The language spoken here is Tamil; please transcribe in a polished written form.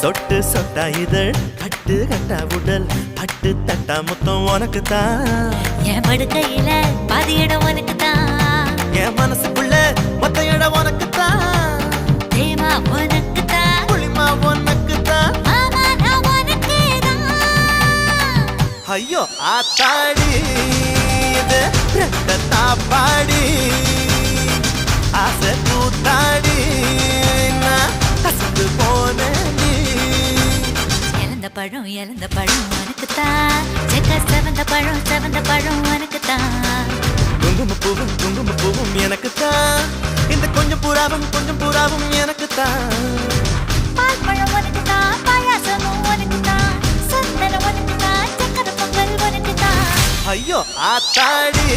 சொட்டு சொட்டா இதழ் கட்டு கட்டா உடல் பட்டு தட்டா மொத்தம் உனக்கு தான் என் படுக்கையில பாதி இடம் உனக்கு தான் என் மனசுக்குள்ள மொத்த இடம் உனக்கு தான் தேமா உனக்கு தான் புளிமா உனக்கு தான் மாமா நான் உனக்கு தான் ஐயோ ஆத்தாடி இது ரெட்ட தாப்பாடி ஆசை கூத்தாடி நான் கசந்து போனேன் நீ இழந்த பழம் உனக்கு தான் செக்க செவந்த பழம் உனக்கு தான் குங்கும பூவும் எனக்கு தான் இந்த கொஞ்சம் புறாவும் எனக்கு தான் பால் பழம் உனக்கு தான் பாயாசமும் உனக்கு தான் சந்தனம் உனக்கு தான் சக்கரை பொங்கல் உனக்கு தான் ஐயோ ஆத்தாடி